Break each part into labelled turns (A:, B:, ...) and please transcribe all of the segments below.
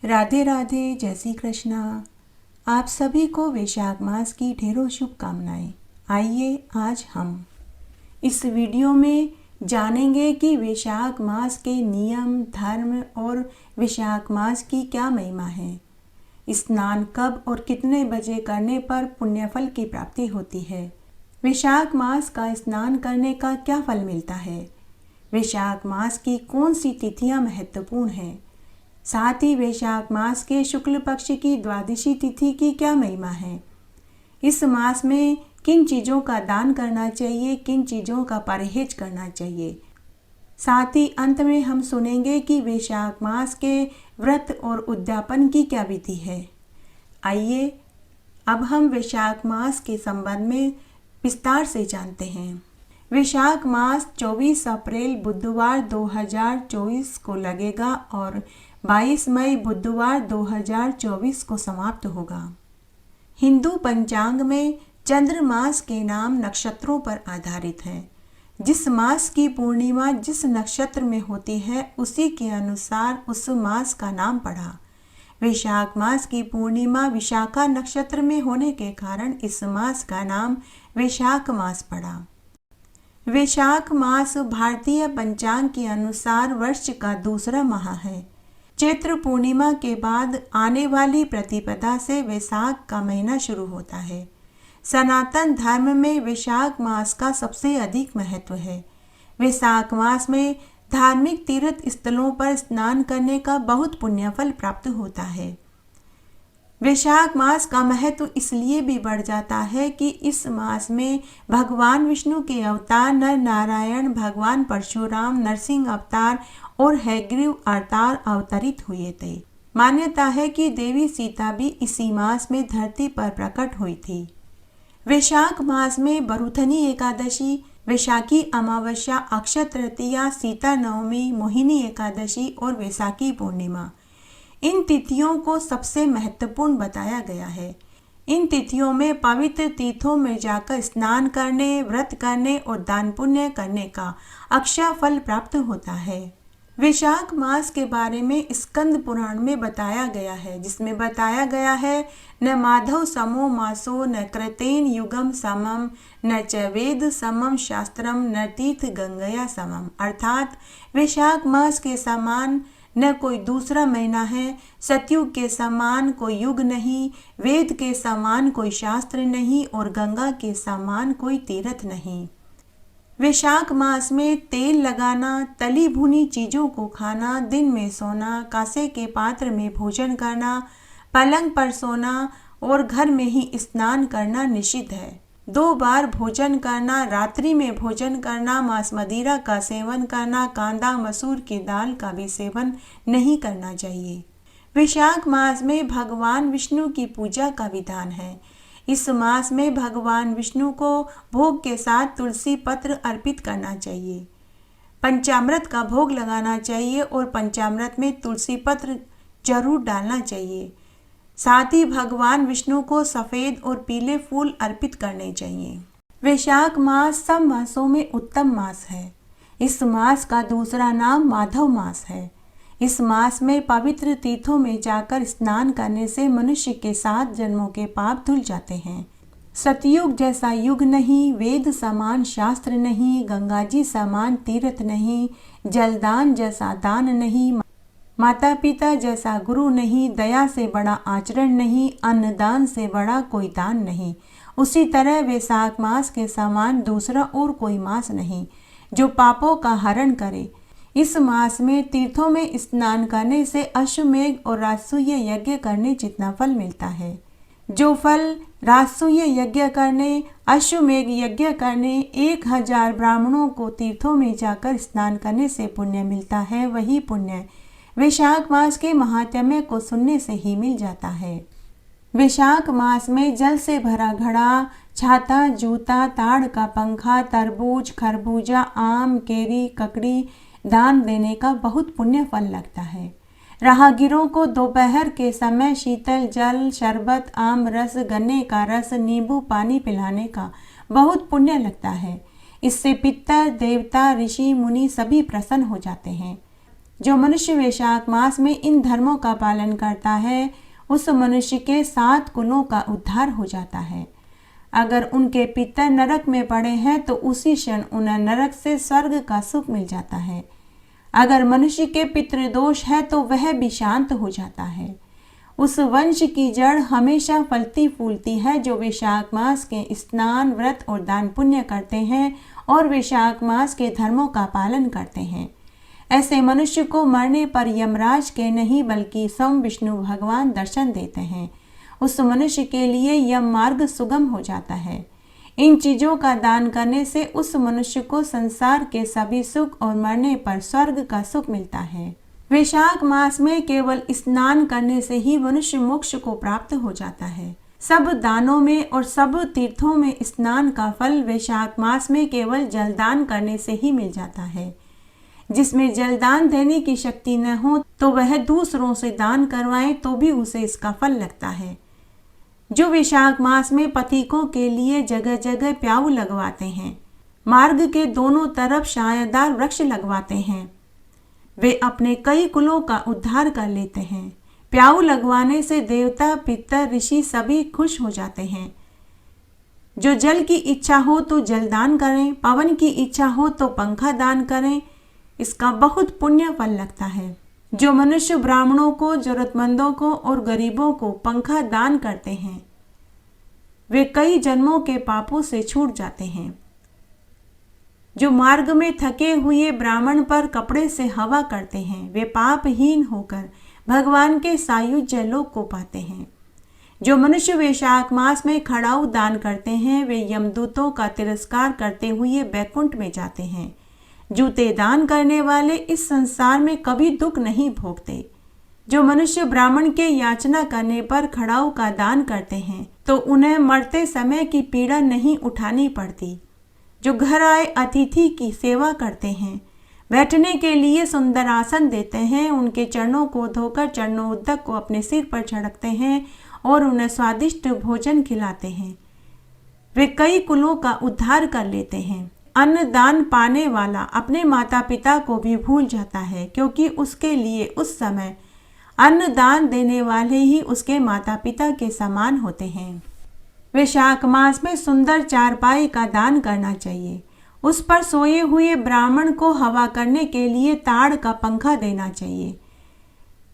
A: राधे राधे, जय श्री कृष्णा। आप सभी को वैशाख मास की ढेरों शुभकामनाएं। आइए आज हम इस वीडियो में जानेंगे कि वैशाख मास के नियम, धर्म और वैशाख मास की क्या महिमा है। स्नान कब और कितने बजे करने पर पुण्यफल की प्राप्ति होती है। वैशाख मास का स्नान करने का क्या फल मिलता है। वैशाख मास की कौन सी तिथियां महत्वपूर्ण हैं। साथ ही वैशाख मास के शुक्ल पक्ष की द्वादशी तिथि की क्या महिमा है। इस मास में किन चीज़ों का दान करना चाहिए, किन चीज़ों का परहेज करना चाहिए। साथ ही अंत में हम सुनेंगे कि वैशाख मास के व्रत और उद्यापन की क्या विधि है। आइए अब हम वैशाख मास के संबंध में विस्तार से जानते हैं। वैशाख मास 24 अप्रैल बुधवार 2024 को लगेगा और 22 मई बुधवार 2024 को समाप्त होगा। हिंदू पंचांग में चंद्र मास के नाम नक्षत्रों पर आधारित है। जिस मास की पूर्णिमा जिस नक्षत्र में होती है उसी के अनुसार उस मास का नाम पड़ा। वैशाख मास की पूर्णिमा विशाखा नक्षत्र में होने के कारण इस मास का नाम वैशाख मास पड़ा। वैशाख मास भारतीय पंचांग के अनुसार वर्ष का दूसरा माह है। चैत्र पूर्णिमा के बाद आने वाली प्रतिपदा से वैशाख का महीना शुरू होता है। सनातन धर्म में वैशाख मास का सबसे अधिक महत्व है। वैशाख मास में धार्मिक तीर्थ स्थलों पर स्नान करने का बहुत पुण्यफल प्राप्त होता है। वैशाख मास का महत्व इसलिए भी बढ़ जाता है कि इस मास में भगवान विष्णु के अवतार नर नारायण, भगवान परशुराम नरसिंह अवतार और हयग्रीव अवतार अवतरित हुए थे। मान्यता है कि देवी सीता भी इसी मास में धरती पर प्रकट हुई थी। वैशाख मास में बरुथनी एकादशी, वैशाखी अमावस्या, अक्षय तृतीया, सीता नवमी, मोहिनी एकादशी और वैशाखी पूर्णिमा, इन तिथियों को सबसे महत्वपूर्ण बताया गया है। इन तिथियों में पवित्र तीर्थों में जाकर स्नान करने, व्रत करने और दान पुण्य करने का अक्षय फल प्राप्त होता है। वैशाख मास के बारे में स्कंद पुराण में बताया गया है, जिसमें बताया गया है न माधव समो मासो न कृतेन युगम समम न च वेद समम शास्त्रम न तीर्थ गंगया समम, अर्थात वैशाख मास के समान न कोई दूसरा महीना है, सतयुग के समान कोई युग नहीं, वेद के समान कोई शास्त्र नहीं और गंगा के समान कोई तीर्थ नहीं। वैशाख मास में तेल लगाना, तली भुनी चीज़ों को खाना, दिन में सोना, कांसे के पात्र में भोजन करना, पलंग पर सोना और घर में ही स्नान करना निषिद्ध है। 2 बार भोजन करना, रात्रि में भोजन करना, मांस मदिरा का सेवन करना, कांदा मसूर की दाल का भी सेवन नहीं करना चाहिए। वैशाख मास में भगवान विष्णु की पूजा का विधान है। इस मास में भगवान विष्णु को भोग के साथ तुलसी पत्र अर्पित करना चाहिए। पंचामृत का भोग लगाना चाहिए और पंचामृत में तुलसी पत्र जरूर डालना चाहिए। साथ ही भगवान विष्णु को सफ़ेद और पीले फूल अर्पित करने चाहिए। वैशाख मास सब मासों में उत्तम मास है। इस मास का दूसरा नाम माधव मास है। इस मास में पवित्र तीर्थों में जाकर स्नान करने से मनुष्य के 7 जन्मों के पाप धुल जाते हैं। सतयुग जैसा युग नहीं, वेद समान शास्त्र नहीं, गंगा जी समान तीर्थ नहीं, जलदान जैसा दान नहीं, माता पिता जैसा गुरु नहीं, दया से बड़ा आचरण नहीं, अन्नदान से बड़ा कोई दान नहीं। उसी तरह वैशाख मास के समान दूसरा और कोई मास नहीं जो पापों का हरण करे। इस मास में तीर्थों में स्नान करने से अश्वमेघ और राजसूय यज्ञ करने जितना फल मिलता है। जो फल राजसूय यज्ञ करने, अश्वमेघ यज्ञ करने, 1000 ब्राह्मणों को तीर्थों में जाकर स्नान करने से पुण्य मिलता है, वही पुण्य वैशाख मास के महात्म्य को सुनने से ही मिल जाता है। वैशाख मास में जल से भरा घड़ा, छाता, जूता, ताड़ का पंखा, तरबूज, खरबूजा, आम, केरी, ककड़ी दान देने का बहुत पुण्य फल लगता है। राहगीरों को दोपहर के समय शीतल जल, शरबत, आम रस, गन्ने का रस, नींबू पानी पिलाने का बहुत पुण्य लगता है। इससे पितर, देवता, ऋषि, मुनि सभी प्रसन्न हो जाते हैं। जो मनुष्य वैशाख मास में इन धर्मों का पालन करता है उस मनुष्य के 7 कुलों का उद्धार हो जाता है। अगर उनके पितर नरक में पड़े हैं तो उसी क्षण उन्हें नरक से स्वर्ग का सुख मिल जाता है। अगर मनुष्य के पितृदोष है तो वह भी शांत हो जाता है। उस वंश की जड़ हमेशा फलती फूलती है जो वैशाख मास के स्नान, व्रत और दान पुण्य करते हैं और वैशाख मास के धर्मों का पालन करते हैं। ऐसे मनुष्य को मरने पर यमराज के नहीं बल्कि स्वयं विष्णु भगवान दर्शन देते हैं। उस मनुष्य के लिए यम मार्ग सुगम हो जाता है। इन चीजों का दान करने से उस मनुष्य को संसार के सभी सुख और मरने पर स्वर्ग का सुख मिलता है। वैशाख मास में केवल स्नान करने से ही मनुष्य मोक्ष को प्राप्त हो जाता है। सब दानों में और सब तीर्थों में स्नान का फल वैशाख मास में केवल जलदान करने से ही मिल जाता है। जिसमें जलदान देने की शक्ति न हो तो वह दूसरों से दान करवाए तो भी उसे इसका फल लगता है। जो वैशाख मास में पथिकों के लिए जगह जगह प्याऊ लगवाते हैं, मार्ग के दोनों तरफ छायादार वृक्ष लगवाते हैं, वे अपने कई कुलों का उद्धार कर लेते हैं। प्याऊ लगवाने से देवता, पितर, ऋषि सभी खुश हो जाते हैं। जो जल की इच्छा हो तो जलदान करें, पवन की इच्छा हो तो पंखा दान करें, इसका बहुत पुण्य फल लगता है। जो मनुष्य ब्राह्मणों को, जरूरतमंदों को और गरीबों को पंखा दान करते हैं वे कई जन्मों के पापों से छूट जाते हैं। जो मार्ग में थके हुए ब्राह्मण पर कपड़े से हवा करते हैं वे पापहीन होकर भगवान के सायुज्य लोक को पाते हैं। जो मनुष्य वैशाख मास में खड़ाऊ दान करते हैं वे यमदूतों का तिरस्कार करते हुए बैकुंठ में जाते हैं। जूते दान करने वाले इस संसार में कभी दुख नहीं भोगते। जो मनुष्य ब्राह्मण के याचना करने पर खड़ाऊ का दान करते हैं तो उन्हें मरते समय की पीड़ा नहीं उठानी पड़ती। जो घर आए अतिथि की सेवा करते हैं, बैठने के लिए सुंदर आसन देते हैं, उनके चरणों को धोकर चरणोदक को अपने सिर पर छिड़कते हैं और उन्हें स्वादिष्ट भोजन खिलाते हैं, वे कई कुलों का उद्धार कर लेते हैं। अन्न दान पाने वाला अपने माता पिता को भी भूल जाता है क्योंकि उसके लिए उस समय अन्न दान देने वाले ही उसके माता पिता के समान होते हैं। वैशाख मास में सुंदर चारपाई का दान करना चाहिए। उस पर सोए हुए ब्राह्मण को हवा करने के लिए ताड़ का पंखा देना चाहिए।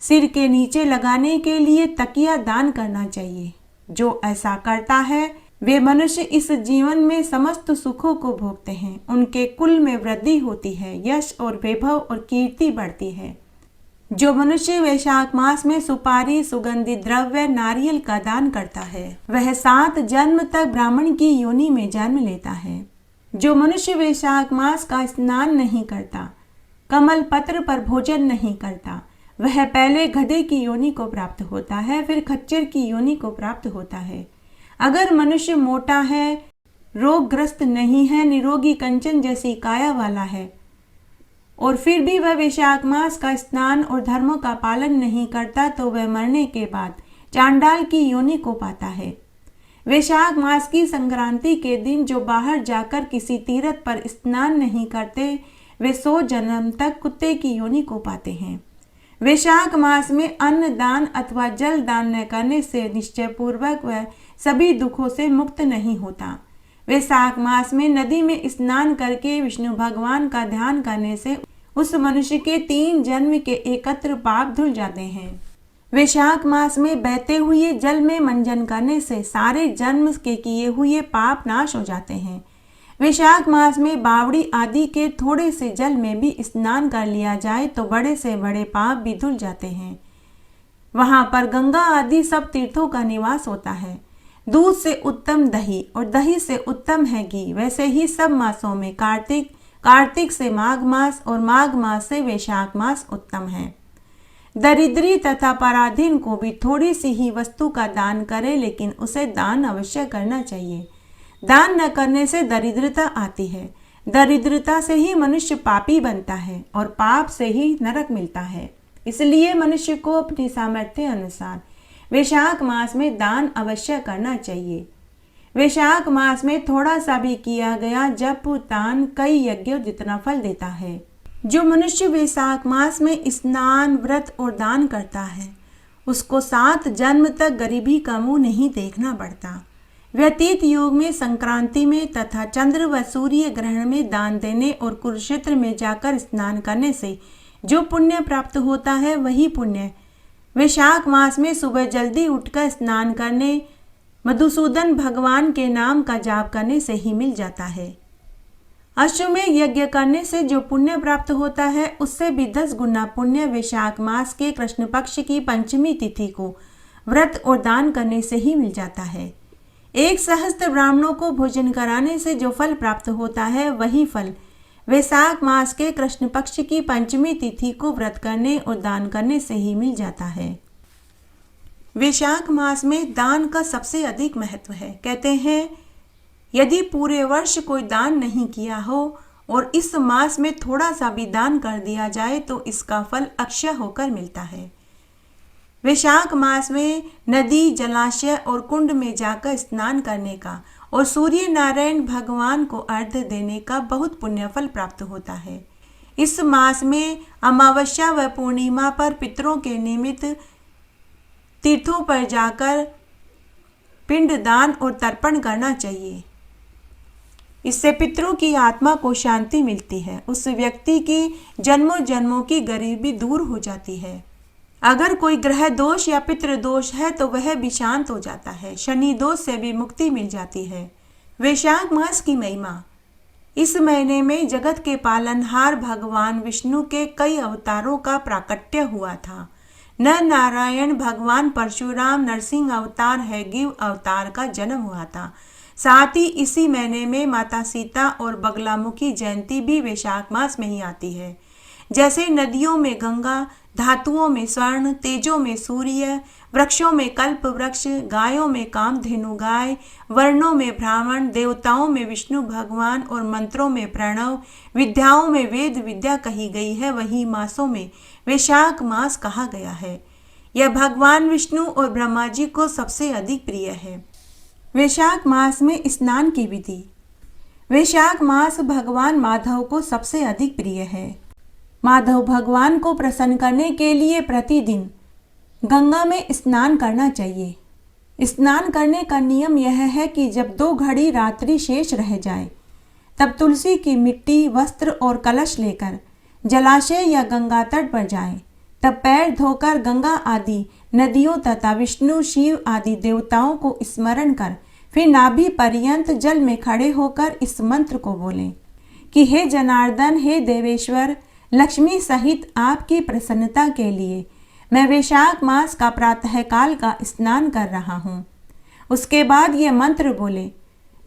A: सिर के नीचे लगाने के लिए तकिया दान करना चाहिए। जो ऐसा करता है वे मनुष्य इस जीवन में समस्त सुखों को भोगते हैं। उनके कुल में वृद्धि होती है, यश और वैभव और कीर्ति बढ़ती है। जो मनुष्य वैशाख मास में सुपारी, सुगंधित द्रव्य, नारियल का दान करता है वह 7 जन्म तक ब्राह्मण की योनि में जन्म लेता है। जो मनुष्य वैशाख मास का स्नान नहीं करता, कमल पत्र पर भोजन नहीं करता, वह पहले गधे की योनि को प्राप्त होता है, फिर खच्चर की योनि को प्राप्त होता है। अगर मनुष्य मोटा है, रोगग्रस्त नहीं है, निरोगी कंचन जैसी काया वाला है और फिर भी वह वैशाख मास का स्नान और धर्मों का पालन नहीं करता तो वह मरने के बाद चांडाल की योनि को पाता है। वैशाख मास की संक्रांति के दिन जो बाहर जाकर किसी तीर्थ पर स्नान नहीं करते वे 100 जन्म तक कुत्ते की योनि को पाते हैं। वैशाख मास में अन्न दान अथवा जल दान न करने से निश्चय पूर्वक वह सभी दुखों से मुक्त नहीं होता। वैशाख मास में नदी में स्नान करके विष्णु भगवान का ध्यान करने से उस मनुष्य के 3 जन्म के एकत्र पाप धुल जाते हैं। वैशाख मास में बहते हुए जल में मंजन करने से सारे जन्म के किए हुए पाप नाश हो जाते हैं। वैशाख मास में बावड़ी आदि के थोड़े से जल में भी स्नान कर लिया जाए तो बड़े से बड़े पाप भी धुल जाते हैं। वहां पर गंगा आदि सब तीर्थों का निवास होता है। दूध से उत्तम दही और दही से उत्तम है घी। वैसे ही सब मासों में कार्तिक से माघ मास और माघ मास से वैशाख मास उत्तम है। दरिद्री तथा पराधीन को भी थोड़ी सी ही वस्तु का दान करे, लेकिन उसे दान अवश्य करना चाहिए। दान न करने से दरिद्रता आती है। दरिद्रता से ही मनुष्य पापी बनता है और पाप से ही नरक मिलता है। इसलिए मनुष्य को अपनी सामर्थ्य अनुसार वैशाख मास में दान अवश्य करना चाहिए। वैशाख मास में थोड़ा सा भी किया गया जप दान कई यज्ञों जितना फल देता है। जो मनुष्य वैशाख मास में स्नान, व्रत और दान करता है उसको 7 जन्म तक गरीबी का मुंह नहीं देखना पड़ता। व्यतीत योग में, संक्रांति में तथा चंद्र व सूर्य ग्रहण में दान देने और कुरुक्षेत्र में जाकर स्नान करने से जो पुण्य प्राप्त होता है वही पुण्य वैशाख मास में सुबह जल्दी उठकर स्नान करने, मधुसूदन भगवान के नाम का जाप करने से ही मिल जाता है। अश्वमेध यज्ञ करने से जो पुण्य प्राप्त होता है उससे भी 10 गुना पुण्य वैशाख मास के कृष्ण पक्ष की पंचमी तिथि को व्रत और दान करने से ही मिल जाता है। 1 सहस्त्र ब्राह्मणों को भोजन कराने से जो फल प्राप्त होता है वही फल वैशाख मास के कृष्ण पक्ष की पंचमी तिथि को व्रत करने और दान करने से ही मिल जाता है। वैशाख मास में दान का सबसे अधिक महत्व है। कहते हैं यदि पूरे वर्ष कोई दान नहीं किया हो और इस मास में थोड़ा सा भी दान कर दिया जाए तो इसका फल अक्षय होकर मिलता है। वैशाख मास में नदी, जलाशय और कुंड में जाकर स्नान करने का और सूर्य नारायण भगवान को अर्घ्य देने का बहुत पुण्य फल प्राप्त होता है। इस मास में अमावस्या व पूर्णिमा पर पितरों के निमित्त तीर्थों पर जाकर पिंड दान और तर्पण करना चाहिए। इससे पितरों की आत्मा को शांति मिलती है। उस व्यक्ति की जन्मों जन्मों की गरीबी दूर हो जाती है। अगर कोई ग्रह दोष या पितृ दोष है तो वह भी शांत हो जाता है। शनि दोष से भी मुक्ति मिल जाती है। वैशाख मास की महिमा। इस महीने में जगत के पालनहार भगवान विष्णु के कई अवतारों का प्राकट्य हुआ था। नर नारायण भगवान परशुराम नरसिंह अवतार है गिव अवतार का जन्म हुआ था। साथ ही इसी महीने में माता सीता और बगलामुखी जयंती भी वैशाख मास में ही आती है। जैसे नदियों में गंगा, धातुओं में स्वर्ण, तेजों में सूर्य, वृक्षों में कल्प वृक्ष, गायों में कामधेनु गाय, वर्णों में ब्राह्मण, देवताओं में विष्णु भगवान और मंत्रों में प्रणव, विद्याओं में वेद विद्या कही गई है, वही मासों में वैशाख मास कहा गया है। यह भगवान विष्णु और ब्रह्मा जी को सबसे अधिक प्रिय है। वैशाख मास में स्नान की विधि। वैशाख मास भगवान माधव को सबसे अधिक प्रिय है। माधव भगवान को प्रसन्न करने के लिए प्रतिदिन गंगा में स्नान करना चाहिए। स्नान करने का नियम यह है कि जब 2 घड़ी रात्रि शेष रह जाए तब तुलसी की मिट्टी, वस्त्र और कलश लेकर जलाशय या गंगा तट पर जाएं। तब पैर धोकर गंगा आदि नदियों तथा विष्णु, शिव आदि देवताओं को स्मरण कर फिर नाभि पर्यंत जल में खड़े होकर इस मंत्र को बोलें कि हे जनार्दन, हे देवेश्वर, लक्ष्मी सहित आपकी प्रसन्नता के लिए मैं वैशाख मास का प्रातःकाल का स्नान कर रहा हूँ। उसके बाद ये मंत्र बोले,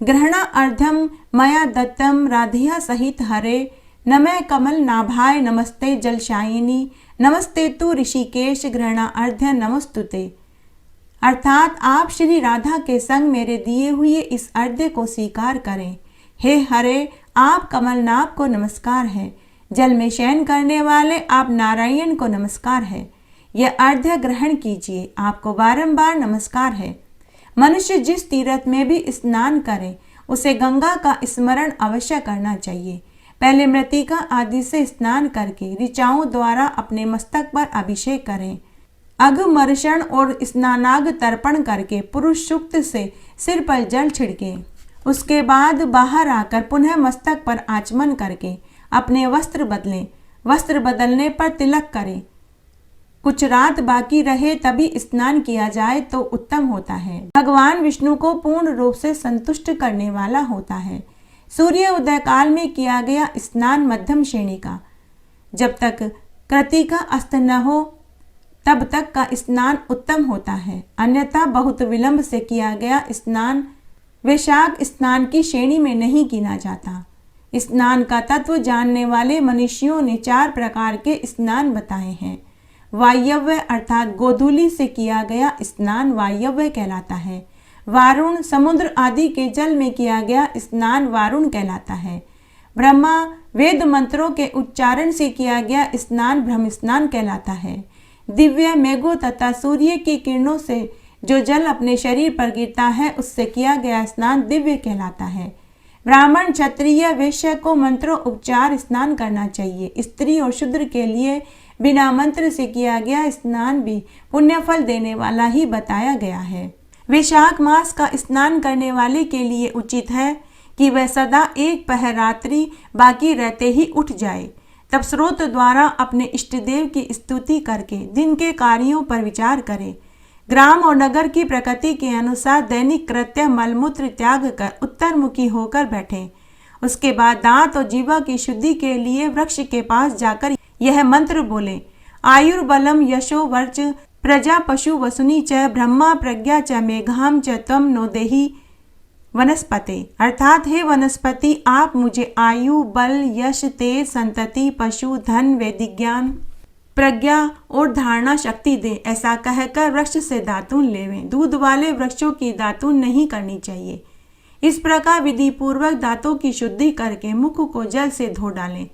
A: ग्रहणा अर्ध्यम मया दत्तम राधिया सहित हरे, नमः कमल नाभाय नमस्ते जलशायिनी, नमस्ते तु ऋषिकेश ग्रहणा अर्ध्य नमस्तुते। अर्थात आप श्री राधा के संग मेरे दिए हुए इस अर्ध्य को स्वीकार करें। हे हरे, आप कमलनाभ को नमस्कार है। जल में शयन करने वाले आप नारायण को नमस्कार है। यह अर्घ्य ग्रहण कीजिए, आपको बारंबार नमस्कार है। मनुष्य जिस तीर्थ में भी स्नान करे उसे गंगा का स्मरण अवश्य करना चाहिए। पहले मृतिका आदि से स्नान करके ऋचाओं द्वारा अपने मस्तक पर अभिषेक करें। अघमर्षण और स्नानाग तर्पण करके पुरुष सूक्त से सिर पर जल छिड़के। उसके बाद बाहर आकर पुनः मस्तक पर आचमन करके अपने वस्त्र बदलें। वस्त्र बदलने पर तिलक करें। कुछ रात बाकी रहे तभी स्नान किया जाए तो उत्तम होता है। भगवान विष्णु को पूर्ण रूप से संतुष्ट करने वाला होता है। सूर्य उदय काल में किया गया स्नान मध्यम श्रेणी का। जब तक कृतिका अस्त न हो तब तक का स्नान उत्तम होता है। अन्यथा बहुत विलंब से किया गया स्नान वैशाख स्नान की श्रेणी में नहीं गिना जाता। स्नान का तत्व जानने वाले मनुष्यों ने 4 प्रकार के स्नान बताए हैं। वायव्य अर्थात गोधूली से किया गया स्नान वायव्य कहलाता है। वारुण समुद्र आदि के जल में किया गया स्नान वारुण कहलाता है। ब्रह्मा वेद मंत्रों के उच्चारण से किया गया स्नान ब्रह्म स्नान कहलाता है। दिव्य मेघों तथा सूर्य की किरणों से जो जल अपने शरीर पर गिरता है उससे किया गया स्नान दिव्य कहलाता है। ब्राह्मण, क्षत्रिय, वैश्य को मंत्रों उपचार स्नान करना चाहिए। स्त्री और शूद्र के लिए बिना मंत्र से किया गया स्नान भी पुण्य फल देने वाला ही बताया गया है। वैशाख मास का स्नान करने वाले के लिए उचित है कि वह सदा एक पहर रात्रि बाकी रहते ही उठ जाए, तब स्रोत द्वारा अपने इष्ट देव की स्तुति करके दिन के कार्यों पर विचार करे। ग्राम और नगर की प्रकृति के अनुसार दैनिक कृत्य मलमूत्र त्याग कर उत्तरमुखी होकर बैठें। उसके बाद दांत और जीवा की शुद्धि के लिए वृक्ष के पास जाकर यह मंत्र बोले, आयुर्बलम यशो वर्च प्रजा पशु वसुनी च ब्रह्मा प्रज्ञा च मेघाम च त्वं नो देहि वनस्पते। अर्थात हे वनस्पति, आप मुझे आयु, बल, यश, तेज, संतति, पशु, धन, वैदिक ज्ञान, प्रज्ञा और धारणा शक्ति दे। ऐसा कहकर वृक्ष से दातून लेवें। दूध वाले वृक्षों की दातून नहीं करनी चाहिए। इस प्रकार विधि पूर्वक दांतों की शुद्धि करके मुख को जल से धो डालें।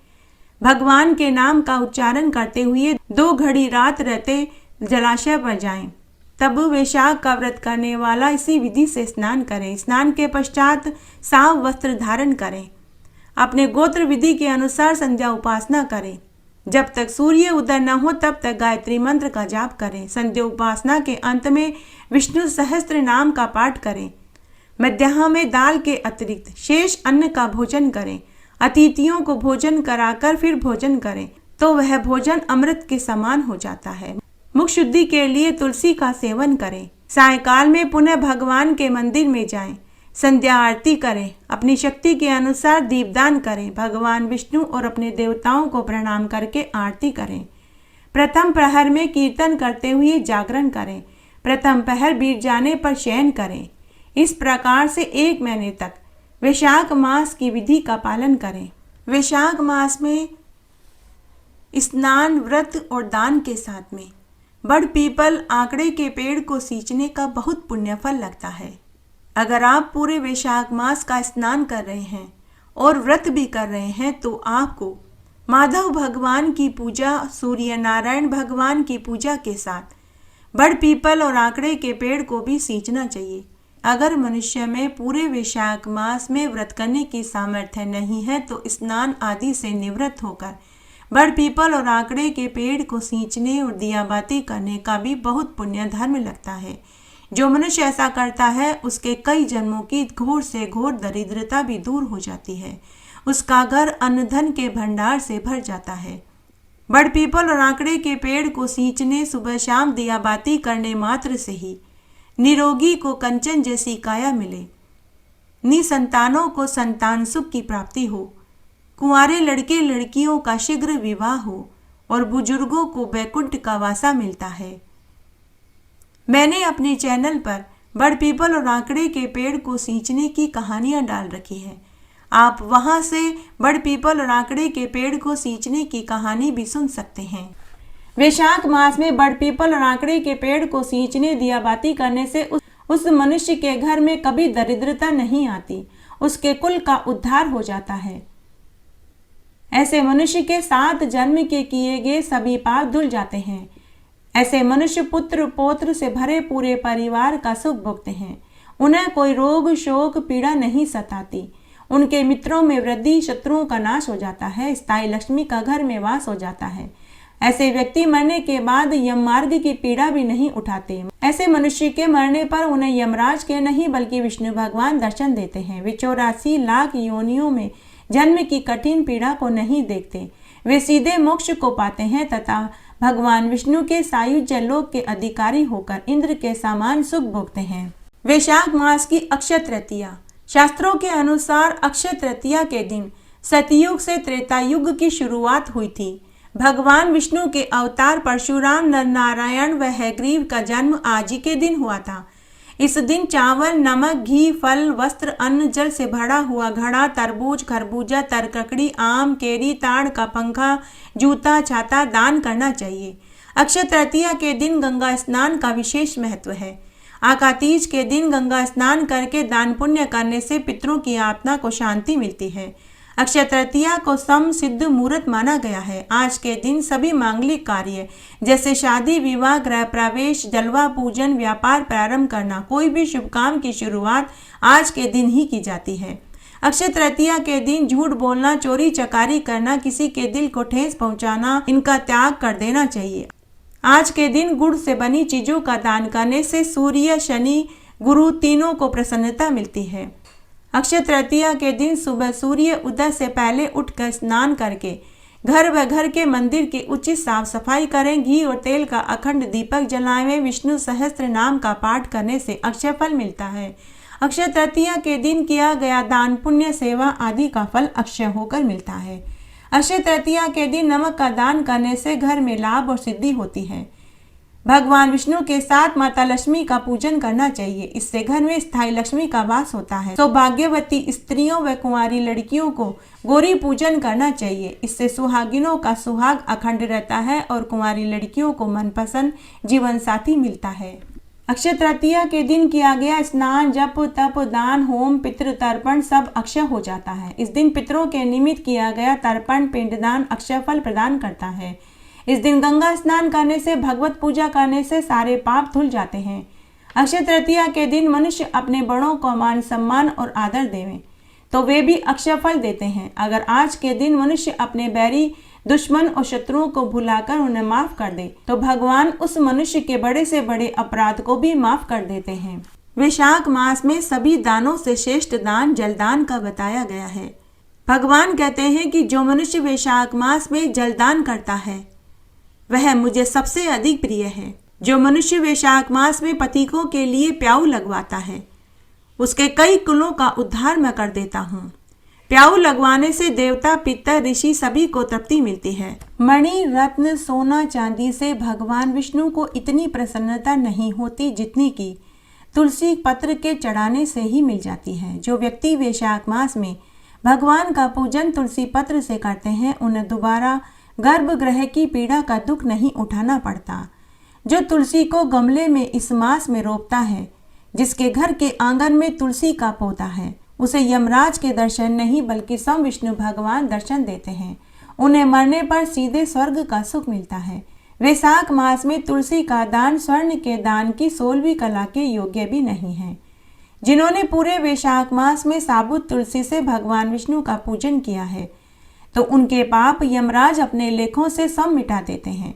A: भगवान के नाम का उच्चारण करते हुए 2 घड़ी रात रहते जलाशय पर जाएं। तब वैशाख का व्रत करने वाला इसी विधि से स्नान करें। स्नान के पश्चात साफ वस्त्र धारण करें। अपने गोत्र विधि के अनुसार संध्या उपासना करें। जब तक सूर्य उदय न हो तब तक गायत्री मंत्र का जाप करें। संध्या उपासना के अंत में विष्णु सहस्त्र नाम का पाठ करें। मध्याह्न में दाल के अतिरिक्त शेष अन्न का भोजन करें। अतिथियों को भोजन कराकर फिर भोजन करें तो वह भोजन अमृत के समान हो जाता है। मुख शुद्धि के लिए तुलसी का सेवन करें। सायंकाल में पुनः भगवान के मंदिर में जाएं। संध्या आरती करें। अपनी शक्ति के अनुसार दीपदान करें। भगवान विष्णु और अपने देवताओं को प्रणाम करके आरती करें। प्रथम प्रहर में कीर्तन करते हुए जागरण करें। प्रथम पहर बीत जाने पर शयन करें। इस प्रकार से 1 महीने तक वैशाख मास की विधि का पालन करें। वैशाख मास में स्नान, व्रत और दान के साथ में बड़ पीपल आंकड़े के पेड़ को सींचने का बहुत पुण्य फल लगता है। अगर आप पूरे वैशाख मास का स्नान कर रहे हैं और व्रत भी कर रहे हैं तो आपको माधव भगवान की पूजा, सूर्य नारायण भगवान की पूजा के साथ बड़ पीपल और आंकड़े के पेड़ को भी सींचना चाहिए। अगर मनुष्य में पूरे वैशाख मास में व्रत करने की सामर्थ्य नहीं है तो स्नान आदि से निवृत्त होकर बड़ पीपल और आंकड़े के पेड़ को सींचने और दियाबाती करने का भी बहुत पुण्य धर्म लगता है। जो मनुष्य ऐसा करता है उसके कई जन्मों की घोर से घोर दरिद्रता भी दूर हो जाती है। उसका घर अन्न धन के भंडार से भर जाता है। बड़ पीपल और आंकड़े के पेड़ को सींचने, सुबह शाम दियाबाती करने मात्र से ही निरोगी को कंचन जैसी काया मिले, निसंतानों को संतान सुख की प्राप्ति हो, कुंवारे लड़के लड़कियों का शीघ्र विवाह हो और बुजुर्गों को वैकुंठ का वासा मिलता है। मैंने अपने चैनल पर बड़ पीपल और आंकड़े के पेड़ को सींचने की कहानियां डाल रखी हैं। आप वहां से बड़ पीपल और आंकड़े के पेड़ को सींचने की कहानी भी सुन सकते हैं। वैशाख मास में बड़ पीपल और आंकड़े के पेड़ को सींचने, दियाबाती करने से उस मनुष्य के घर में कभी दरिद्रता नहीं आती, उसके कुल का उद्धार हो जाता है। ऐसे मनुष्य के 7 जन्म के किए गए सभी पाप धुल जाते हैं। ऐसे मनुष्य पुत्र पौत्र से भरे पूरे परिवार का सुख भोगते हैं। उन्हें कोई रोग, शोक, पीड़ा नहीं सताती। उनके मित्रों में वृद्धि, शत्रुओं का नाश हो जाता है। स्थायी लक्ष्मी का घर में वास हो जाता है। ऐसे व्यक्ति मरने के बाद यम मार्ग की पीड़ा भी नहीं उठाते। ऐसे मनुष्य के मरने पर उन्हें यमराज के नहीं बल्कि विष्णु भगवान दर्शन देते हैं। वे 84 लाख योनियों में जन्म की कठिन पीड़ा को नहीं देखते। वे सीधे मोक्ष को पाते हैं तथा भगवान विष्णु के सायुज्य लोक के अधिकारी होकर इंद्र के समान सुख भोगते हैं। वैशाख मास की अक्षय तृतीया। शास्त्रों के अनुसार अक्षय तृतीया के दिन सतयुग से त्रेता युग की शुरुआत हुई थी। भगवान विष्णु के अवतार परशुराम, नर नारायण व हयग्रीव का जन्म आज ही के दिन हुआ था। इस दिन चावल, नमक, घी, फल, वस्त्र, अन्न, जल से भरा हुआ घड़ा, तरबूज, खरबूजा, तरककड़ी, आम, केरी, ताड़ का पंखा, जूता, छाता दान करना चाहिए। अक्षय तृतीया के दिन गंगा स्नान का विशेष महत्व है। आकातीज के दिन गंगा स्नान करके दान पुण्य करने से पितरों की आत्मा को शांति मिलती है। अक्षय तृतीया को सम सिद्ध मुहूर्त माना गया है। आज के दिन सभी मांगलिक कार्य जैसे शादी, विवाह, गृह प्रवेश, जलवा पूजन, व्यापार प्रारंभ करना, कोई भी शुभ काम की शुरुआत आज के दिन ही की जाती है। अक्षय तृतीया के दिन झूठ बोलना, चोरी चकारी करना, किसी के दिल को ठेस पहुंचाना, इनका त्याग कर देना चाहिए। आज के दिन गुड़ से बनी चीजों का दान करने से सूर्य, शनि, गुरु तीनों को प्रसन्नता मिलती है। अक्षय तृतीया के दिन सुबह सूर्य उदय से पहले उठकर स्नान करके घर व घर के मंदिर की उचित साफ सफाई करें। घी और तेल का अखंड दीपक जलाएं। विष्णु सहस्त्र नाम का पाठ करने से अक्षय फल मिलता है। अक्षय तृतीया के दिन किया गया दान, पुण्य, सेवा आदि का फल अक्षय होकर मिलता है। अक्षय तृतीया के दिन नमक का दान करने से घर में लाभ और सिद्धि होती है। भगवान विष्णु के साथ माता लक्ष्मी का पूजन करना चाहिए। इससे घर में स्थायी लक्ष्मी का वास होता है। सौभाग्यवती स्त्रियों व कुंवारी लड़कियों को गौरी पूजन करना चाहिए। इससे सुहागिनों का सुहाग अखंड रहता है और कुंवारी लड़कियों को मनपसंद जीवन साथी मिलता है। अक्षय तृतीया के दिन किया गया स्नान, जप, तप, दान, होम, पितृ तर्पण सब अक्षय हो जाता है। इस दिन पितरों के निमित्त किया गया तर्पण, पिंडदान अक्षय फल प्रदान करता है। इस दिन गंगा स्नान करने से, भगवत पूजा करने से सारे पाप धुल जाते हैं। अक्षय तृतीया के दिन मनुष्य अपने बड़ों को मान सम्मान और आदर देवें तो वे भी अक्षय फल देते हैं। अगर आज के दिन मनुष्य अपने बैरी, दुश्मन और शत्रुओं को भुलाकर उन्हें माफ कर दे तो भगवान उस मनुष्य के बड़े से बड़े अपराध को भी माफ कर देते हैं। वैशाख मास में सभी दानों से श्रेष्ठ दान जलदान का बताया गया है। भगवान कहते हैं कि जो मनुष्य वैशाख मास में जलदान करता है वह मुझे सबसे अधिक प्रिय है। जो मनुष्य वैशाख मास में पथिकों के लिए प्याऊ लगवाता है उसके कई कुलों का उद्धार मैं कर देता हूँ। प्याऊ लगवाने से देवता, पितर, ऋषि सभी को तृप्ति मिलती है। मणि, रत्न, सोना, चांदी से भगवान विष्णु को इतनी प्रसन्नता नहीं होती जितनी कि तुलसी पत्र के चढ़ाने से ही मिल जाती है। जो व्यक्ति वैशाख मास में भगवान का पूजन तुलसी पत्र से करते हैं उन्हें दोबारा गर्भगृह की पीड़ा का दुख नहीं उठाना पड़ता। जो तुलसी को गमले में इस मास में रोपता है, जिसके घर के आंगन में तुलसी का पौधा है, उसे यमराज के दर्शन नहीं बल्कि स्वयं विष्णु भगवान दर्शन देते हैं। उन्हें मरने पर सीधे स्वर्ग का सुख मिलता है। वैशाख मास में तुलसी का दान स्वर्ण के दान की 16वीं कला के योग्य भी नहीं है। जिन्होंने पूरे वैशाख मास में साबुत तुलसी से भगवान विष्णु का पूजन किया है तो उनके पाप यमराज अपने लेखों से सब मिटा देते हैं।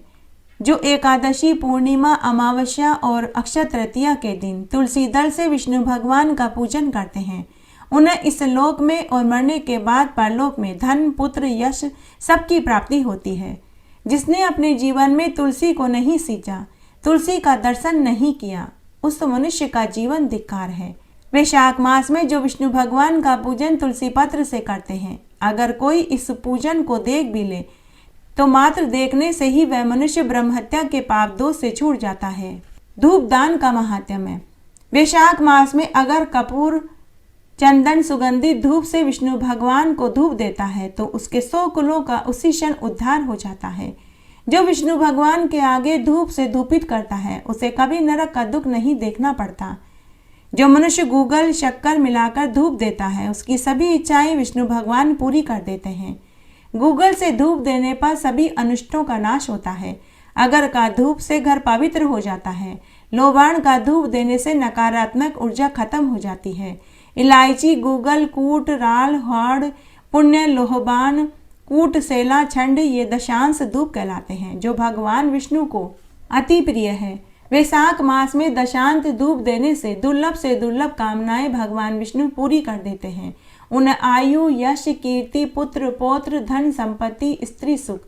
A: जो एकादशी, पूर्णिमा, अमावस्या और अक्षय तृतीया के दिन तुलसी दल से विष्णु भगवान का पूजन करते हैं उन्हें इस लोक में और मरने के बाद परलोक में धन, पुत्र, यश सबकी प्राप्ति होती है। जिसने अपने जीवन में तुलसी को नहीं सींचा, तुलसी का दर्शन नहीं किया, उस मनुष्य का जीवन धिक्कार है। वैशाख मास में जो विष्णु भगवान का पूजन तुलसी पत्र से करते हैं, अगर कोई इस पूजन को देख भी ले तो मात्र देखने से ही वह मनुष्य ब्रह्महत्या के पाप दोष से छूट जाता है। धूप दान का महात्म्य। वैशाख मास में अगर कपूर, चंदन, सुगंधित धूप से विष्णु भगवान को धूप देता है तो उसके 100 कुलों का उसी क्षण उद्धार हो जाता है। जो विष्णु भगवान के आगे धूप से धूपित करता है उसे कभी नरक का दुख नहीं देखना पड़ता। जो मनुष्य गूगल, शक्कर मिलाकर धूप देता है उसकी सभी इच्छाएं विष्णु भगवान पूरी कर देते हैं। गूगल से धूप देने पर सभी अनिष्टों का नाश होता है। अगर का धूप से घर पवित्र हो जाता है। लोबान का धूप देने से नकारात्मक ऊर्जा खत्म हो जाती है। इलायची, गूगल, कूट, राल, हाड़, पुण्य, लोहबान, कूट, सेला, छंड ये दशांश धूप कहलाते हैं जो भगवान विष्णु को अति प्रिय है। वैशाख मास में दशांत धूप देने से दुर्लभ कामनाएं भगवान विष्णु पूरी कर देते हैं। उन्हें आयु, यश, कीर्ति, पुत्र, पौत्र, धन, संपत्ति, स्त्री सुख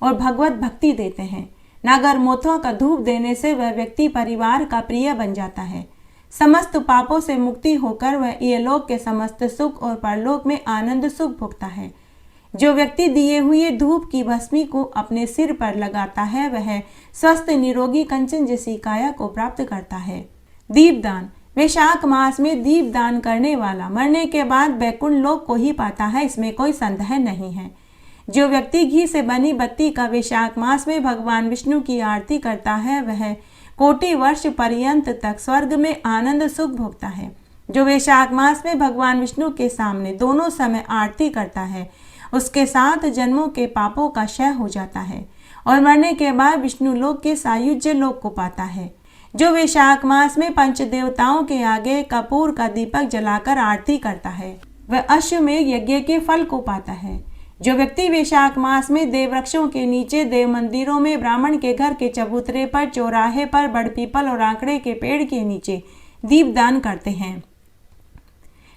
A: और भगवत भक्ति देते हैं। नागर मोथों का धूप देने से वह व्यक्ति परिवार का प्रिय बन जाता है। समस्त पापों से मुक्ति होकर वह इहलोक के समस्त सुख और परलोक में आनंद सुख भोगता है। जो व्यक्ति दिए हुए धूप की भस्मी को अपने सिर पर लगाता है वह स्वस्थ, निरोगी, कंचन जैसी काया को प्राप्त करता है। दीपदान। वैशाख मास में दीप दान करने वाला मरने के बाद बैकुंठ लोक को ही पाता है, इसमें कोई संदेह नहीं है। जो व्यक्ति घी से बनी बत्ती का वैशाख मास में भगवान विष्णु की आरती करता है वह कोटि वर्ष पर्यंत तक स्वर्ग में आनंद सुख भोगता है। जो वैशाख मास में भगवान विष्णु के सामने दोनों समय आरती करता है उसके 7 जन्मों के पापों का क्षय हो जाता है और मरने के बाद विष्णु लोक के सायुज्य लोक को पाता है। जो वैशाख मास में पंच देवताओं के आगे कपूर का दीपक जलाकर आरती करता है वह अश्वमेध यज्ञ के फल को पाता है। जो व्यक्ति वैशाख मास में देव वृक्षों के नीचे, देव मंदिरों में, ब्राह्मण के घर के चबूतरे पर, चौराहे पर, बड़ पीपल और आंकड़े के पेड़ के नीचे दीपदान करते हैं,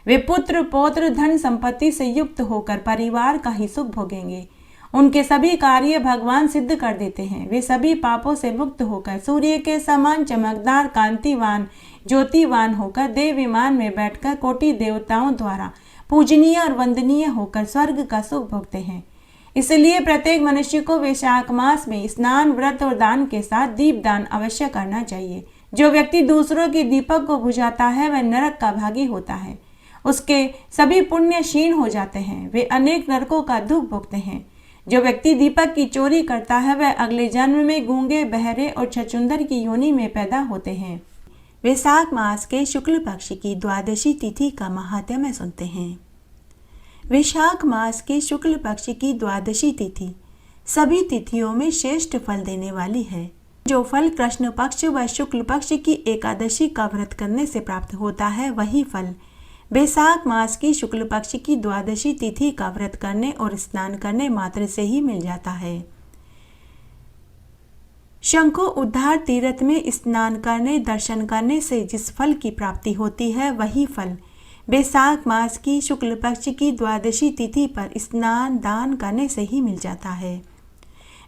A: वे पुत्र पौत्र धन संपत्ति से युक्त होकर परिवार का ही सुख भोगेंगे। उनके सभी कार्य भगवान सिद्ध कर देते हैं। वे सभी पापों से मुक्त होकर सूर्य के समान चमकदार, कांतिवान, ज्योतिवान होकर देव विमान में बैठकर कोटि देवताओं द्वारा पूजनीय और वंदनीय होकर स्वर्ग का सुख भोगते हैं। इसलिए प्रत्येक मनुष्य को वैशाख मास में स्नान, व्रत और दान के साथ दीपदान अवश्य करना चाहिए। जो व्यक्ति दूसरों के दीपक को बुझाता है वह नरक का भागी होता है। उसके सभी पुण्य क्षीण हो जाते हैं, वे अनेक नरकों का दुख भोगते हैं। जो व्यक्ति दीपक की चोरी करता है वह अगले जन्म में गूंगे, बहरे और छछूंदर की योनि में पैदा होते हैं। वैशाख मास के शुक्ल पक्ष की द्वादशी तिथि का महात्म्य सुनते हैं। वैशाख मास के शुक्ल पक्ष की द्वादशी तिथि सभी तिथियों में श्रेष्ठ फल देने वाली है। जो फल कृष्ण पक्ष व शुक्ल पक्ष की एकादशी का व्रत करने से प्राप्त होता है, वही फल वैशाख मास की शुक्ल पक्ष की द्वादशी तिथि का व्रत करने और स्नान करने मात्र से ही मिल जाता है। शंखो उद्धार तीर्थ में स्नान करने, दर्शन करने से जिस फल की प्राप्ति होती है, वही फल वैशाख मास की शुक्ल पक्ष की द्वादशी तिथि पर स्नान दान करने से ही मिल जाता है।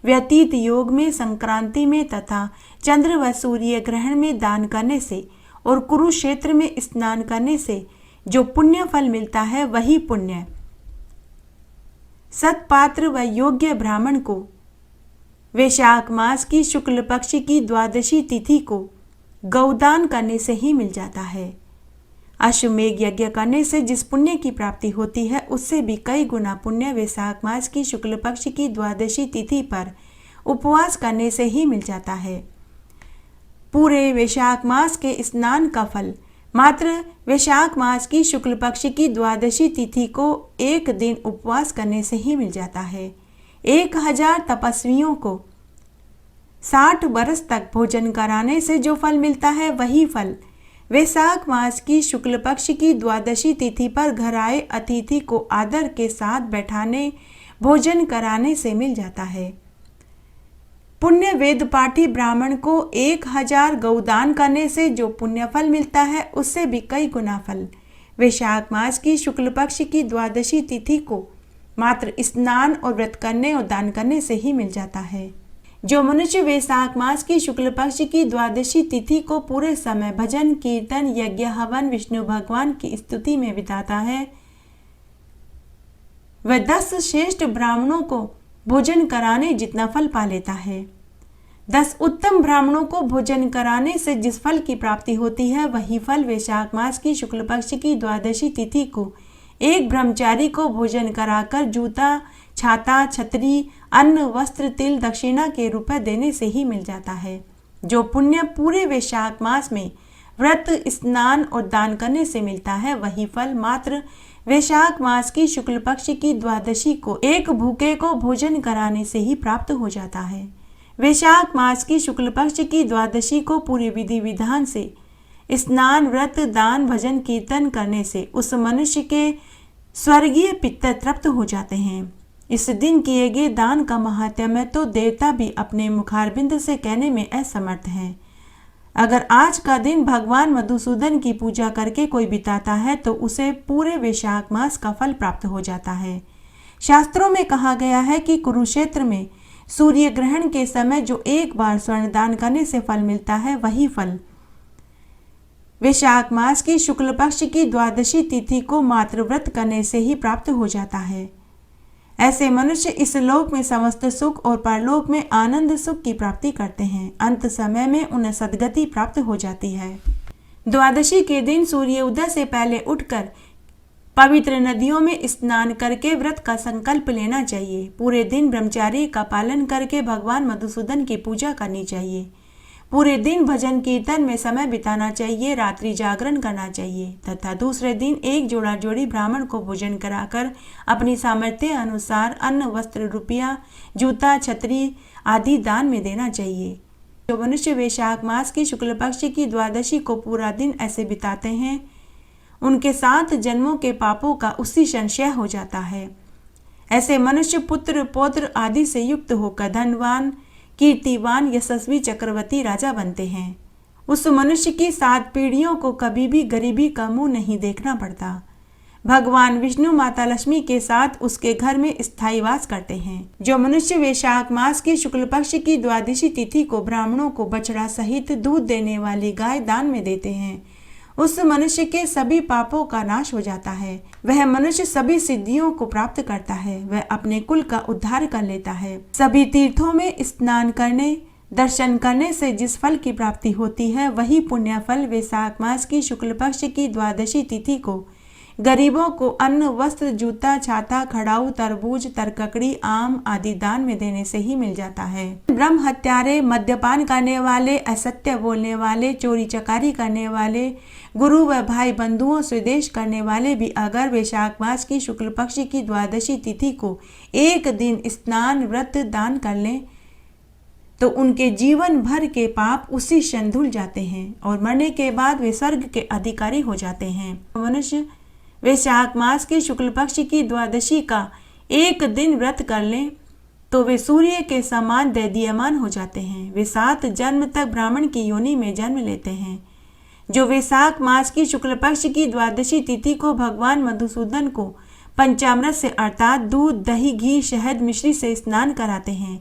A: व्यतीत योग में, संक्रांति में तथा चंद्र व सूर्य ग्रहण में दान करने से और कुरुक्षेत्र में स्नान करने से जो पुण्य फल मिलता है, वही पुण्य सत्पात्र व योग्य ब्राह्मण को वैशाख मास की शुक्ल पक्ष की द्वादशी तिथि को गौदान करने से ही मिल जाता है। अश्वमेध यज्ञ करने से जिस पुण्य की प्राप्ति होती है, उससे भी कई गुना पुण्य वैशाख मास की शुक्ल पक्ष की द्वादशी तिथि पर उपवास करने से ही मिल जाता है। पूरे वैशाख मास के स्नान का फल मात्र वैशाख मास की शुक्ल पक्ष की द्वादशी तिथि को एक दिन उपवास करने से ही मिल जाता है। 1000 तपस्वियों को 60 वर्ष तक भोजन कराने से जो फल मिलता है, वही फल वैशाख मास की शुक्ल पक्ष की द्वादशी तिथि पर घर आए अतिथि को आदर के साथ बैठाने, भोजन कराने से मिल जाता है। पुण्य वेद पाठी ब्राह्मण को 1000 गौदान करने से जो पुण्य फल मिलता है, उससे भी कई गुना फल वैशाख मास की शुक्ल पक्ष की द्वादशी तिथि को मात्र स्नान और व्रत करने और दान करने से ही मिल जाता है। जो मनुष्य वैशाख मास की शुक्ल पक्ष की द्वादशी तिथि को पूरे समय भजन, कीर्तन, यज्ञ, हवन, विष्णु भगवान की स्तुति में बिताता है, वह 10 श्रेष्ठ ब्राह्मणों को भोजन कराने जितना फल पा लेता है। 10 उत्तम ब्राह्मणों को भोजन कराने से जिस फल की प्राप्ति होती है, वही फल वैशाख मास की शुक्ल पक्ष की द्वादशी तिथि को एक ब्रह्मचारी को भोजन कराकर जूता, छाता, छतरी, अन्न, वस्त्र, तिल, दक्षिणा के रुपए देने से ही मिल जाता है। जो पुण्य पूरे वैशाख मास में व्रत, स्नान और दान करने से मिलता है, वही फल मात्र वैशाख मास की शुक्ल पक्ष की द्वादशी को एक भूखे को भोजन कराने से ही प्राप्त हो जाता है। वैशाख मास की शुक्ल पक्ष की द्वादशी को पूरी विधि विधान से स्नान, व्रत, दान, भजन, कीर्तन करने से उस मनुष्य के स्वर्गीय पितर तृप्त हो जाते हैं। इस दिन किए गए दान का महात्म्य तो देवता भी अपने मुखारबिंद से कहने में असमर्थ हैं। अगर आज का दिन भगवान मधुसूदन की पूजा करके कोई बिताता है, तो उसे पूरे वैशाख मास का फल प्राप्त हो जाता है। शास्त्रों में कहा गया है कि कुरुक्षेत्र में सूर्य ग्रहण के समय जो एक बार स्वर्ण दान करने से फल मिलता है, वही फल वैशाख मास की शुक्ल पक्ष की द्वादशी तिथि को मात्र व्रत करने से ही प्राप्त हो जाता है। ऐसे मनुष्य इस लोक में समस्त सुख और परलोक में आनंद सुख की प्राप्ति करते हैं। अंत समय में उन्हें सद्गति प्राप्त हो जाती है। द्वादशी के दिन सूर्य उदय से पहले उठकर पवित्र नदियों में स्नान करके व्रत का संकल्प लेना चाहिए। पूरे दिन ब्रह्मचार्य का पालन करके भगवान मधुसूदन की पूजा करनी चाहिए। पूरे दिन भजन कीर्तन में समय बिताना चाहिए, रात्रि जागरण करना चाहिए तथा दूसरे दिन एक जोड़ा जोड़ी ब्राह्मण को भोजन कराकर अपनी सामर्थ्य अनुसार अन्न, वस्त्र, रुपया, जूता, छतरी आदि दान में देना चाहिए। जो मनुष्य वैशाख मास की शुक्ल पक्ष की द्वादशी को पूरा दिन ऐसे बिताते हैं, उनके 7 जन्मों के पापों का उसी क्षण क्षय हो जाता है। ऐसे मनुष्य पुत्र पौत्र आदि से युक्त होकर धनवान, कीर्तिवान, यशस्वी, चक्रवर्ती राजा बनते हैं। उस मनुष्य की 7 पीढ़ियों को कभी भी गरीबी का मुंह नहीं देखना पड़ता। भगवान विष्णु माता लक्ष्मी के साथ उसके घर में स्थायी वास करते हैं। जो मनुष्य वैशाख मास की शुक्ल पक्ष की द्वादशी तिथि को ब्राह्मणों को बछड़ा सहित दूध देने वाली गाय दान में देते हैं, उस मनुष्य के सभी पापों का नाश हो जाता है। वह मनुष्य सभी सिद्धियों को प्राप्त करता है। वह अपने कुल का उद्धार कर लेता है। सभी तीर्थों में स्नान करने, दर्शन करने से जिस फल की प्राप्ति होती है, वही पुण्य फल वैशाख मास की शुक्ल पक्ष की द्वादशी तिथि को गरीबों को अन्न, वस्त्र, जूता, छाता, खड़ाऊ, तरबूज, तरककड़ी, आम आदि दान में देने से ही मिल जाता है। ब्रह्म हत्यारे, मद्यपान करने वाले, असत्य बोलने वाले, चोरी चकारी करने वाले, गुरु व भाई बंधुओं से द्वेष करने वाले भी अगर वैशाख मास की शुक्ल पक्ष की द्वादशी तिथि को एक दिन स्नान, व्रत, दान कर लें तो उनके जीवन भर के पाप उसी क्षण धुल जाते हैं और मरने के बाद वे स्वर्ग के अधिकारी हो जाते हैं। मनुष्य वैशाख मास की शुक्ल पक्ष की द्वादशी का एक दिन व्रत कर लें तो वे सूर्य के समान दैदीयमान हो जाते हैं। वे 7 जन्म तक ब्राह्मण की योनि में जन्म लेते हैं। जो वैशाख मास की शुक्ल पक्ष की द्वादशी तिथि को भगवान मधुसूदन को पंचामृत से अर्थात दूध, दही, घी, शहद, मिश्री से स्नान कराते हैं,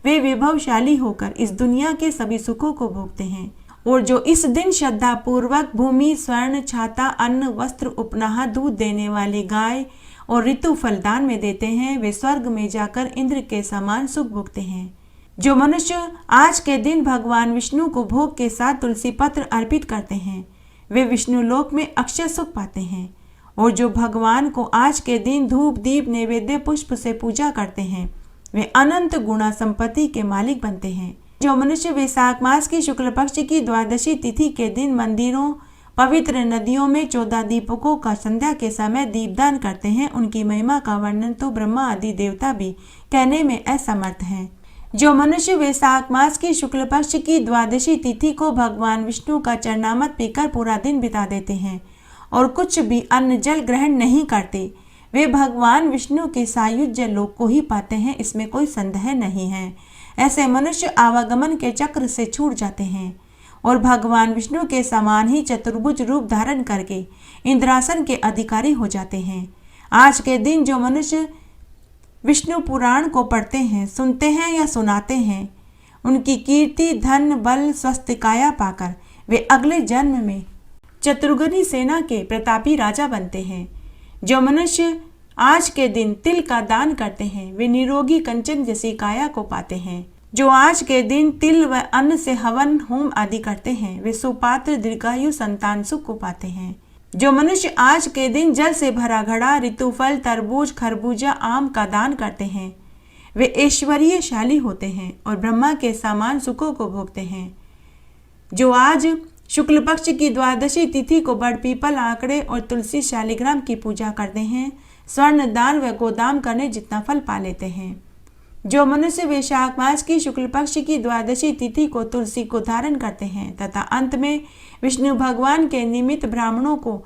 A: वे वैभवशाली होकर इस दुनिया के सभी सुखों को भोगते हैं। और जो इस दिन श्रद्धा पूर्वक भूमि, स्वर्ण, छाता, अन्न, वस्त्र, उपनाह, दूध देने वाली गाय और ऋतु फल दान में देते हैं, वे स्वर्ग में जाकर इंद्र के समान सुख भोगते हैं। जो मनुष्य आज के दिन भगवान विष्णु को भोग के साथ तुलसी पत्र अर्पित करते हैं, वे विष्णु लोक में अक्षय सुख पाते हैं। और जो भगवान को आज के दिन धूप, दीप, नैवेद्य, पुष्प से पूजा करते हैं, वे अनंत गुणा संपत्ति के मालिक बनते हैं। जो मनुष्य वैशाख मास की शुक्ल पक्ष की द्वादशी तिथि के दिन मंदिरों, पवित्र नदियों में 14 दीपकों का संध्या के समय दीपदान करते हैं, उनकी महिमा का वर्णन तो ब्रह्मा आदि देवता भी कहने में असमर्थ हैं। जो मनुष्य वैशाख मास की शुक्ल पक्ष की द्वादशी तिथि को भगवान विष्णु का चरणामृत पीकर पूरा दिन बिता देते हैं और कुछ भी अन्न जल ग्रहण नहीं करते, वे भगवान विष्णु के सायुज्य लोक को ही पाते हैं, इसमें कोई संदेह नहीं है। ऐसे मनुष्य आवागमन के चक्र से छूट जाते हैं और भगवान विष्णु के समान ही चतुर्भुज रूप धारण करके इंद्रासन के अधिकारी हो जाते हैं। आज के दिन जो मनुष्य विष्णु पुराण को पढ़ते हैं, सुनते हैं या सुनाते हैं, उनकी कीर्ति, धन, बल, स्वस्थ काया पाकर वे अगले जन्म में चतुर्गनी सेना के प्रतापी राजा बनते हैं। जो मनुष्य आज के दिन तिल का दान करते हैं, वे निरोगी कंचन जैसी काया को पाते हैं। जो आज के दिन तिल व अन्न से हवन, होम आदि करते हैं, वे सुपात्र, दीर्घायु, संतान सुख को पाते हैं। जो मनुष्य आज के दिन जल से भरा घड़ा, ऋतुफल, तरबूज, खरबूजा, आम का दान करते हैं, वे ऐश्वर्यशाली होते हैं और ब्रह्मा के समान सुखों को भोगते हैं। जो आज शुक्ल पक्ष की द्वादशी तिथि को बड़ पीपल, आंकड़े और तुलसी, शालिग्राम की पूजा करते हैं, स्वर्ण दान व गोदाम करने जितना फल पा लेते हैं। जो मनुष्य वैशाख मास की शुक्ल पक्ष की द्वादशी तिथि को तुलसी को धारण करते हैं तथा अंत में विष्णु भगवान के निमित्त ब्राह्मणों को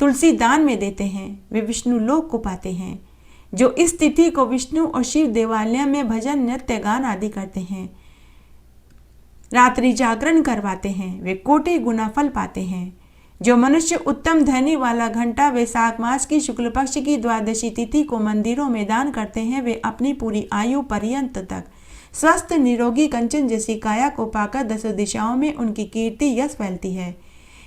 A: तुलसी दान में देते हैं, वे विष्णु लोक को पाते हैं। जो इस तिथि को विष्णु और शिव देवालय में भजन, नृत्य, गान आदि करते हैं, रात्रि जागरण करवाते हैं, वे कोटि गुना फल पाते हैं। जो मनुष्य उत्तम ध्वनि वाला घंटा वैशाख मास की शुक्ल पक्ष की द्वादशी तिथि को मंदिरों में दान करते हैं, वे अपनी पूरी आयु पर्यंत तक स्वस्थ, निरोगी कंचन जैसी काया को पाकर 10 दिशाओं में उनकी कीर्ति यश फैलती है।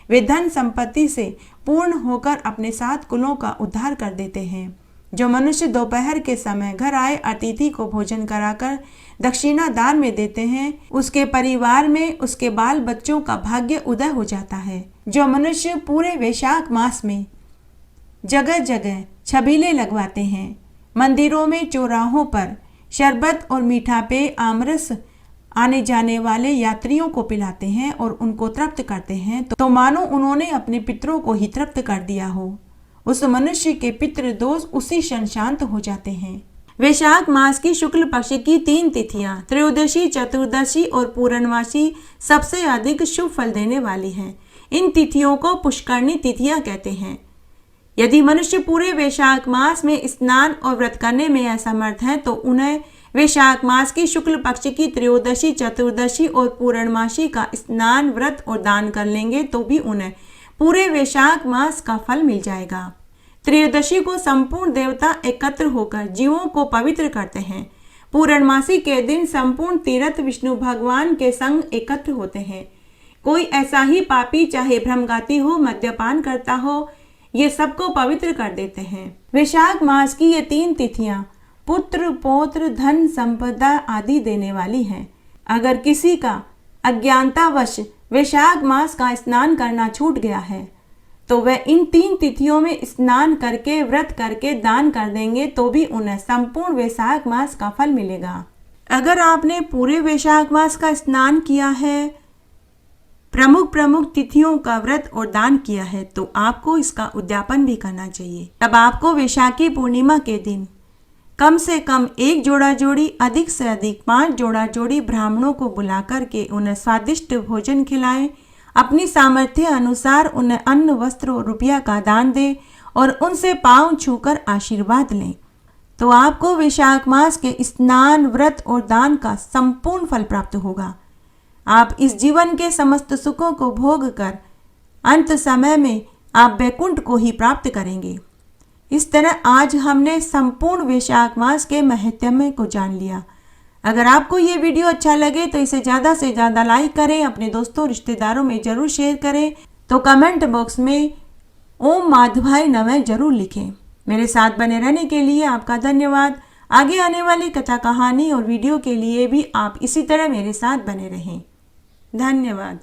A: वे धन संपत्ति से पूर्ण होकर अपने 7 कुलों का उद्धार कर देते हैं। जो मनुष्य दोपहर के समय घर आए अतिथि को भोजन कराकर दक्षिणा दान में देते हैं, उसके परिवार में उसके बाल बच्चों का भाग्य उदय हो जाता है। जो मनुष्य पूरे वैशाख मास में जगह जगह छबीले लगवाते हैं, मंदिरों में, चौराहों पर शरबत और मीठा पेय, आमरस आने जाने वाले यात्रियों को पिलाते हैं और उनको तृप्त करते हैं, तो मानो उन्होंने अपने पितरों को ही तृप्त कर दिया हो। उस मनुष्य के पितृ दोष उसी क्षण शांत हो जाते हैं। वैशाख मास की शुक्ल पक्ष की 3 तिथियां त्रयोदशी, चतुर्दशी और पूर्णमासी सबसे अधिक शुभ फल देने वाली हैं। इन तिथियों को पुष्करणी तिथियां कहते हैं। यदि मनुष्य पूरे वैशाख मास में स्नान और व्रत करने में असमर्थ है तो उन्हें वैशाख मास की शुक्ल पक्ष की त्रयोदशी, चतुर्दशी और पूर्णमासी का स्नान, व्रत और दान कर लेंगे तो भी उन्हें पूरे वैशाख मास का फल मिल जाएगा। त्रयोदशी को संपूर्ण देवता एकत्र होकर जीवों को पवित्र करते हैं। पूर्णमासी के दिन संपूर्ण तीर्थ विष्णु भगवान के संग एकत्र होते हैं। कोई ऐसा ही पापी, चाहे भ्रमघाती हो, मद्यपान करता हो, ये सबको पवित्र कर देते हैं। वैशाख मास की ये 3 तिथियां पुत्र, पौत्र, धन, संपदा आदि देने वाली हैं। अगर किसी का अज्ञानतावश वैशाख मास का स्नान करना छूट गया है तो वह इन 3 तिथियों में स्नान करके, व्रत करके, दान कर देंगे तो भी उन्हें संपूर्ण वैशाख मास का फल मिलेगा। अगर आपने पूरे वैशाख मास का स्नान किया है, प्रमुख तिथियों का व्रत और दान किया है तो आपको इसका उद्यापन भी करना चाहिए। तब आपको वैशाखी पूर्णिमा के दिन कम से कम 1 जोड़ा जोड़ी, अधिक से अधिक 5 जोड़ा जोड़ी ब्राह्मणों को बुला करके उन्हें स्वादिष्ट भोजन खिलाएं। अपनी सामर्थ्य अनुसार उन्हें अन्न, वस्त्र और रुपया का दान दें और उनसे पांव छूकर आशीर्वाद लें तो आपको वैशाख मास के स्नान, व्रत और दान का संपूर्ण फल प्राप्त होगा। आप इस जीवन के समस्त सुखों को भोग कर अंत समय में आप वैकुंठ को ही प्राप्त करेंगे। इस तरह आज हमने संपूर्ण वैशाख मास के महत्व को जान लिया। अगर आपको ये वीडियो अच्छा लगे तो इसे ज़्यादा से ज़्यादा लाइक करें, अपने दोस्तों रिश्तेदारों में जरूर शेयर करें, तो कमेंट बॉक्स में ओम माधवाय नमः जरूर लिखें। मेरे साथ बने रहने के लिए आपका धन्यवाद। आगे आने वाली कथा, कहानी और वीडियो के लिए भी आप इसी तरह मेरे साथ बने रहें। धन्यवाद।